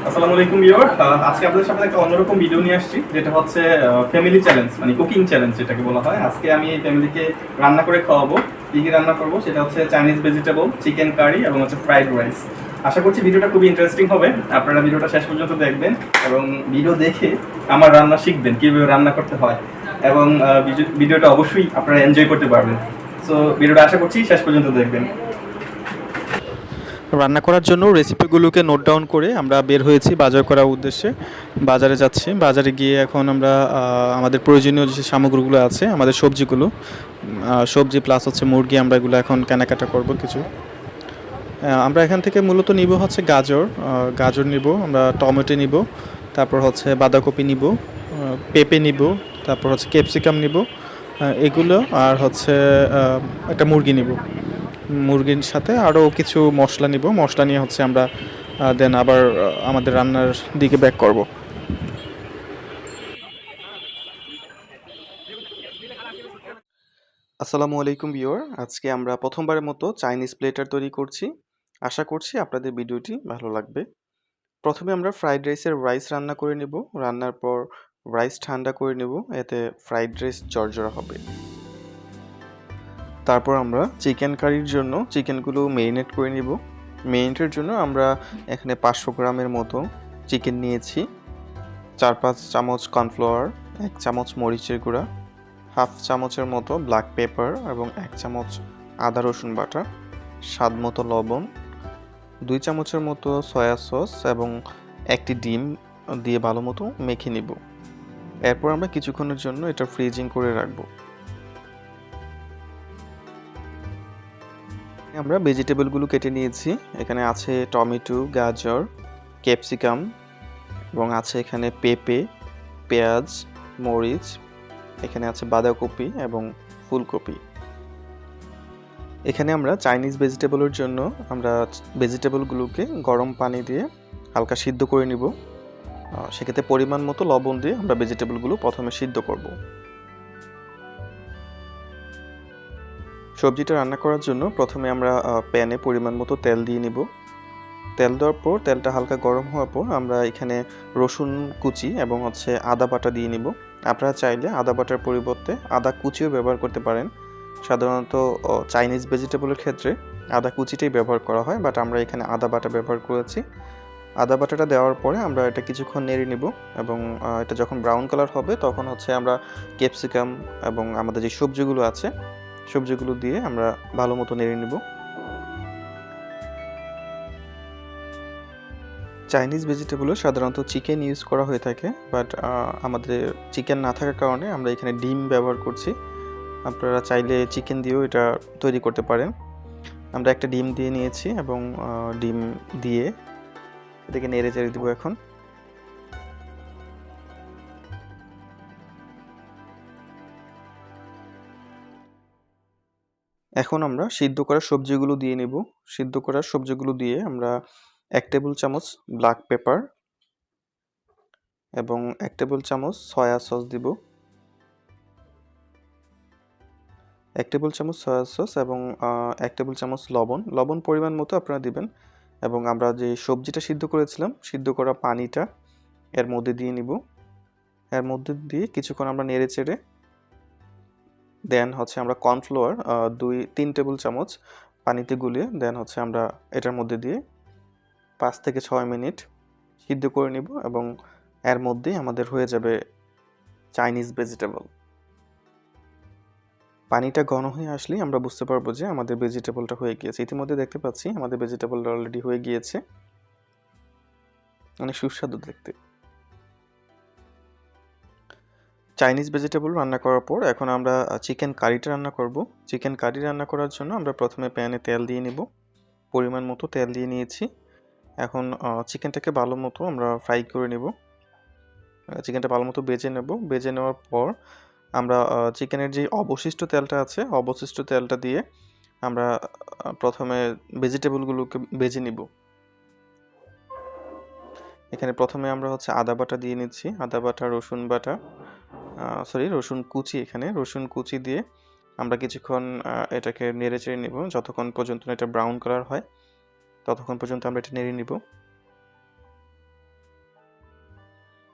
আসসালামু আলাইকুম ভিউয়ার। আজকে আপনাদের সামনে একটা অন্যরকম ভিডিও নিয়ে আসছি, যেটা হচ্ছে ফ্যামিলি চ্যালেঞ্জ, মানে কুকিং চ্যালেঞ্জ যেটাকে বলা হয়। আজকে আমি এই ফ্যামিলিকে রান্না করে খাওয়াবো। কী কী রান্না করবো সেটা হচ্ছে চাইনিজ ভেজিটেবল, চিকেন কারি এবং হচ্ছে ফ্রাইড রাইস। আশা করছি ভিডিওটা খুবই ইন্টারেস্টিং হবে। আপনারা ভিডিওটা শেষ পর্যন্ত দেখবেন এবং ভিডিও দেখে আমার রান্না শিখবেন, কীভাবে রান্না করতে হয়, এবং ভিডিওটা অবশ্যই আপনারা এনজয় করতে পারবেন। সো ভিডিওটা আশা করছি শেষ পর্যন্ত দেখবেন। রান্না করার জন্য রেসিপিগুলোকে নোট ডাউন করে আমরা বের হয়েছি বাজার করার উদ্দেশ্যে। বাজারে যাচ্ছি। বাজারে গিয়ে এখন আমরা আমাদের প্রয়োজনীয় যে সামগ্রীগুলো আছে, আমাদের সবজিগুলো, সবজি প্লাস হচ্ছে মুরগি, আমরা এগুলো এখন কেনাকাটা করব কিছু। আমরা এখান থেকে মূলত নিব হচ্ছে গাজর নিব, আমরা টমেটো নিব, তারপর হচ্ছে বাঁধাকপি নিব, পেঁপে নিব, তারপর হচ্ছে ক্যাপসিকাম নিব, এগুলো, আর হচ্ছে একটা মুরগি নিব। মুরগির সাথে আরও কিছু মশলা নিব। মশলা নিয়ে হচ্ছে আমরা দেন আবার আমাদের রান্নার দিকে ব্যাক করব। আসসালামু আলাইকুম ভিউয়ার। আজকে আমরা প্রথমবারের মতো চাইনিজ প্লেটার তৈরি করছি। আশা করছি আপনাদের ভিডিওটি ভালো লাগবে। প্রথমে আমরা ফ্রাইড রাইসের রাইস রান্না করে নেব। রান্নার পর রাইস ঠান্ডা করে নেব, এতে ফ্রাইড রাইস ঝরঝরা হবে। তারপর আমরা চিকেন কারির জন্য চিকেনগুলো মেরিনেট করে নিব। মেরিনেটের জন্য আমরা এখানে 500 গ্রামের মতো চিকেন নিয়েছি। 4-5 চামচ কর্নফ্লাওয়ার, 1 চামচ মরিচের গুঁড়া, হাফ চামচের মতো ব্ল্যাক পেপার এবং 1 চামচ আদা রসুন বাটা, স্বাদ মতো লবণ, 2 চামচের মতো সয়া সস এবং একটি ডিম দিয়ে ভালো মতো মেখে নিব। এরপর আমরা কিছুক্ষণের জন্য এটা ফ্রিজিং করে রাখবো। আমরা ভেজিটেবলগুলো কেটে নিয়েছি। এখানে আছে টমেটো, গাজর, ক্যাপসিকাম এবং আছে এখানে পেঁপে, পেঁয়াজ, মরিচ, এখানে আছে বাঁধাকপি এবং ফুলকপি। এখানে আমরা চাইনিজ ভেজিটেবলের জন্য আমরা ভেজিটেবলগুলোকে গরম পানি দিয়ে হালকা সিদ্ধ করে নিব। সেক্ষেত্রে পরিমাণ মতো লবণ দিয়ে আমরা ভেজিটেবলগুলো প্রথমে সিদ্ধ করব। সবজিটা রান্না করার জন্য প্রথমে আমরা প্যানে পরিমাণ মতো তেল দিয়ে নিব। তেল দেওয়ার পর তেলটা হালকা গরম হওয়ার পর আমরা এখানে রসুন কুচি এবং হচ্ছে আদা বাটা দিয়ে নিব। আপনারা চাইলে আদা বাটার পরিবর্তে আদা কুচিও ব্যবহার করতে পারেন। সাধারণত চাইনিজ ভেজিটেবলের ক্ষেত্রে আদা কুচিটাই ব্যবহার করা হয়, বাট আমরা এখানে আদা বাটা ব্যবহার করেছি। আদা বাটাটা দেওয়ার পরে আমরা এটা কিছুক্ষণ নেড়ে নিব এবং এটা যখন ব্রাউন কালার হবে তখন হচ্ছে আমরা ক্যাপসিকাম এবং আমাদের যে সবজিগুলো আছে সবজিগুলো দিয়ে আমরা ভালো মতো নেড়ে নিব। চাইনিজ ভেজিটেবলে সাধারণত চিকেন ইউজ করা হয়ে থাকে, বাট আমাদের চিকেন না থাকার কারণে আমরা এখানে ডিম ব্যবহার করছি। আপনারা চাইলে চিকেন দিয়েও এটা তৈরি করতে পারেন। আমরা একটা ডিম দিয়ে নিয়েছি এবং ডিম দিয়ে এটাকে নেড়ে চেড়ে দিব। এখন আমরা সিদ্ধ করা সবজিগুলো দিয়ে নেব। সিদ্ধ করা সবজিগুলো দিয়ে আমরা 1 টেবিল চামচ ব্ল্যাক পেপার এবং 1 টেবিল চামচ সয়া সস দিব। 1 টেবিল চামচ সয়া সস এবং 1 টেবিল চামচ লবণ পরিমাণ মতো আপনারা দিবেন। এবং আমরা যে সবজিটা সিদ্ধ করেছিলাম, সিদ্ধ করা পানিটা এর মধ্যে দিয়ে নিব। এর মধ্যে দিয়ে কিছুক্ষণ আমরা নেড়ে চেড়ে দেন হচ্ছে আমরা কর্নফ্লাওয়ার 2-3 টেবিল চামচ পানিতে গুলিয়ে দেন হচ্ছে আমরা এটার মধ্যে দিয়ে 5 থেকে 6 মিনিট সিদ্ধ করে নিব এবং এর মধ্যেই আমাদের হয়ে যাবে চাইনিজ ভেজিটেবল। পানিটা ঘন হয়ে আসলেই আমরা বুঝতে পারবো যে আমাদের ভেজিটেবলটা হয়ে গিয়েছে। ইতিমধ্যে দেখতে পাচ্ছি আমাদের ভেজিটেবলটা অলরেডি হয়ে গিয়েছে। অনেক সুস্বাদু দেখতে। চাইনিজ ভেজিটেবল রান্না করার পর এখন আমরা চিকেন কারিটা রান্না করব। চিকেন কারি রান্না করার জন্য আমরা প্রথমে প্যানে তেল দিয়ে নিব। পরিমাণ মতো তেল দিয়ে নিয়েছি। এখন চিকেনটাকে ভালো মতো আমরা ফ্রাই করে নেব। চিকেনটা ভালো মতো ভেজে নেব। ভেজে নেওয়ার পর আমরা চিকেনের যে অবশিষ্ট তেলটা আছে, অবশিষ্ট তেলটা দিয়ে আমরা প্রথমে ভেজিটেবলগুলোকে ভেজে নিব। এখানে প্রথমে আমরা হচ্ছে আদা বাটা দিয়ে নিচ্ছি। আদা বাটা, রসুন বাটা, রসুন কুচি, এখানে রসুন কুচি দিয়ে আমরা কিছুক্ষণ এটাকে নেড়ে চেড়ে নিব। যতক্ষণ পর্যন্ত এটা ব্রাউন কালার হয় ততক্ষণ পর্যন্ত আমরা এটা নেড়ে নিব।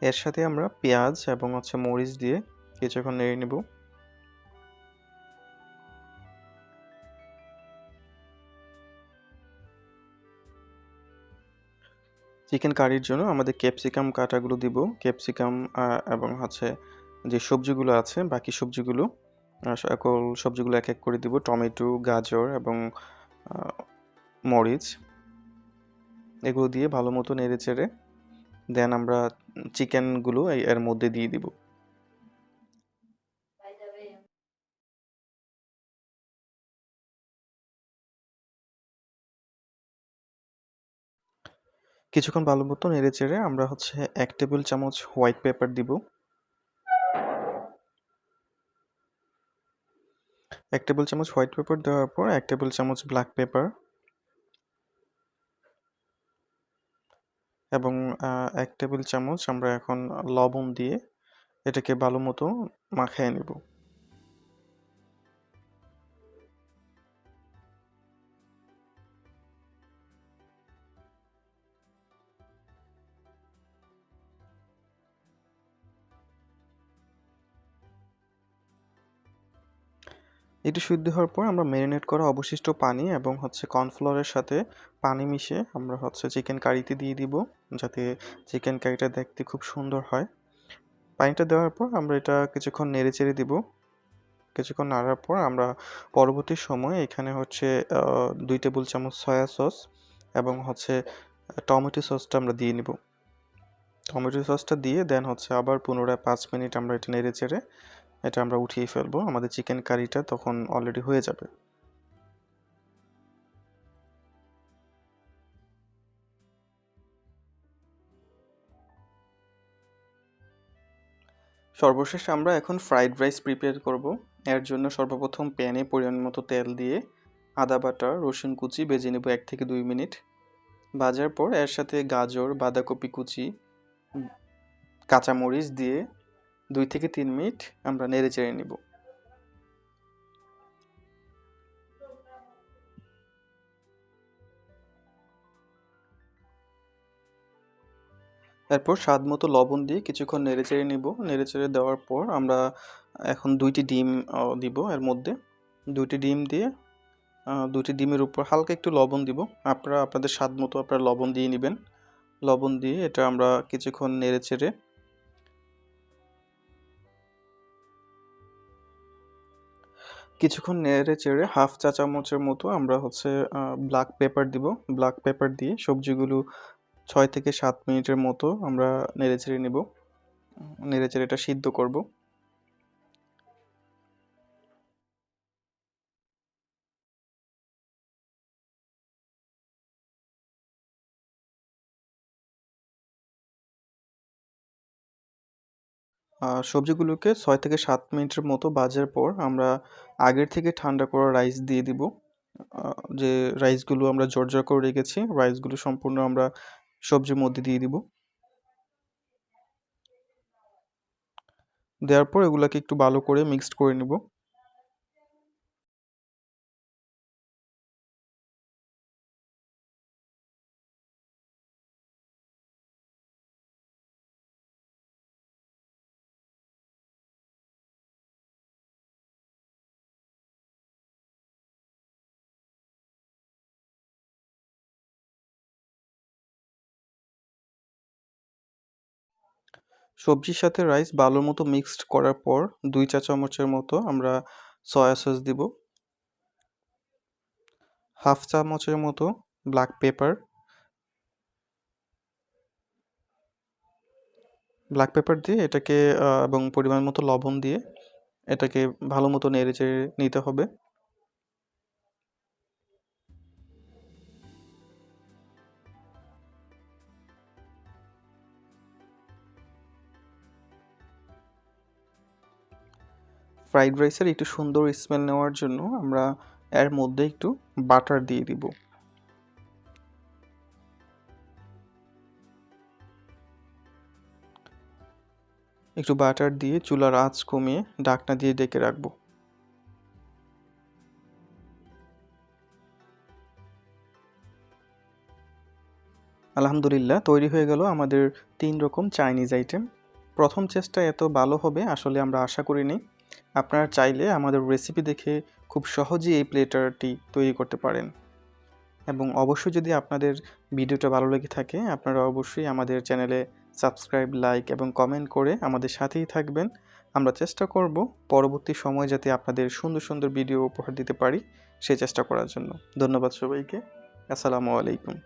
এর সাথে আমরা পেঁয়াজ এবং মরিচ দিয়ে কিছুক্ষণ নেড়ে নেব। চিকেন কারির জন্য আমাদের ক্যাপসিকাম কাটাগুলো দিব। ক্যাপসিকাম এবং যে সবজিগুলো আছে বাকি সবজিগুলো সকল সবজিগুলো এক এক করে দিব। টমেটো, গাজর এবং আ মরিচ এগুলো দিয়ে ভালো মতো নেড়েচেড়ে দেন আমরা চিকেনগুলো এর মধ্যে দিয়ে দিব। কিছুক্ষণ ভালো মতো নেড়েচেড়ে আমরা ১ টেবিল চামচ হোয়াইট পেপার দিব। ১ টেবিল চামচ হোয়াইট পেপার দেওয়ার পর ১ টেবিল চামচ ব্ল্যাক পেপার এবং ১ টেবিল চামচ আমরা এখন লবণ দিয়ে এটাকে ভালো মতো মাখিয়ে নেব। এটি সিদ্ধ হওয়ার পর আমরা ম্যারিনেট করা অবশিষ্ট পানি এবং কর্নফ্লোরের সাথে পানি মিশিয়ে আমরা চিকেন কারিতে দিয়ে দিব, যাতে চিকেন কারিটা দেখতে খুব সুন্দর হয়। পানিটা দেওয়ার পর আমরা এটা কিছুক্ষণ নেড়েচেড়ে দিব। কিছুক্ষণ নাড়ার পর আমরা পরবর্তী সময়ে এখানে ২ টেবিল চামচ সয়া সস এবং টমেটো সসটা আমরা দিয়ে নিব। টমেটো সসটা দিয়ে দেন আবার পুনরায় ৫ মিনিট আমরা এটা নেড়েচেড়ে এটা আমরা উঠিয়ে ফেলবো। আমাদের চিকেন কারিটা তখন অলরেডি হয়ে যাবে। সর্বশেষ আমরা এখন ফ্রাইড রাইস প্রিপেয়ার করব। এর জন্য সর্বপ্রথম প্যানে পরিমাণ মতো তেল দিয়ে আদা বাটা, রসুন কুচি ভেজে নেব ১ থেকে ২ মিনিট। ভাজার পর এর সাথে গাজর, বাঁধাকপি কুচি, কাঁচামরিচ দিয়ে ২ থেকে ৩ মিনিট আমরা নেড়েচেড়ে নিব। এরপর স্বাদ মতো লবণ দিয়ে কিছুক্ষণ নেড়েচেড়ে নিব। নেড়েচেড়ে দেওয়ার পর আমরা এখন ২টি ডিম দিব এর মধ্যে। ২টি ডিম দিয়ে ২টি ডিমের উপর হালকা একটু লবণ দিব। আপনারা আপনাদের স্বাদ মতো আপনারা লবণ দিয়ে নিবেন। লবণ দিয়ে এটা আমরা কিছুক্ষণ নেড়েচেড়ে হাফ চা চামচের মতো আমরা ব্ল্যাক পেপার দিব। ব্ল্যাক পেপার দিয়ে সবজিগুলো ৬ থেকে ৭ মিনিটের মতো আমরা নেড়েচেড়ে নিব। নেড়েচেড়ে এটা সিদ্ধ করব। সবজিগুলোকে ৬ থেকে ৭ মিনিটের মতো ভাজার পর আমরা আগের থেকে ঠান্ডা করা রাইস দিয়ে দিব। যে রাইসগুলো আমরা জর্জর করে রেখেছি, রাইসগুলো সম্পূর্ণ আমরা সবজির মধ্যে দিয়ে দিব। দেওয়ার পর এগুলাকে একটু ভালো করে মিক্সড করে নিব। সবজির সাথে রাইস ভালো মতো মিক্সড করার পর ২ চা চামচের মতো আমরা সয়া সস দিব। হাফ চামচের মতো ব্ল্যাক পেপার। ব্ল্যাক পেপার দিয়ে এটাকে এবং পরিমাণ মতো লবণ দিয়ে এটাকে ভালো মতো নেড়েচেড়ে নিতে হবে। ফ্রাইড রাইসের একটু সুন্দর স্মেল নেওয়ার জন্য আমরা এর মধ্যে একটু বাটার দিয়ে দিব। একটু বাটার দিয়ে চুলার আঁচ কমিয়ে ঢাকনা দিয়ে ঢেকে রাখবো। আলহামদুলিল্লাহ তৈরি হয়ে গেল আমাদের 3 রকম চাইনিজ আইটেম। প্রথম চেষ্টায় এত ভালো হবে আসলে আমরা আশা করিনি। আপনারা চাইলে আমাদের রেসিপি দেখে খুব সহজেই এই প্লেটারটি তৈরি করতে পারেন। এবং অবশ্যই যদি আপনাদের ভিডিওটা ভালো লেগে থাকে আপনারা অবশ্যই আমাদের চ্যানেলে সাবস্ক্রাইব, লাইক এবং কমেন্ট করে আমাদের সাথেই থাকবেন। আমরা চেষ্টা করব পরবর্তী সময়ে যাতে আপনাদের সুন্দর সুন্দর ভিডিও উপহার দিতে পারি সেই চেষ্টা করার জন্য। ধন্যবাদ সবাইকে। আসসালামু আলাইকুম।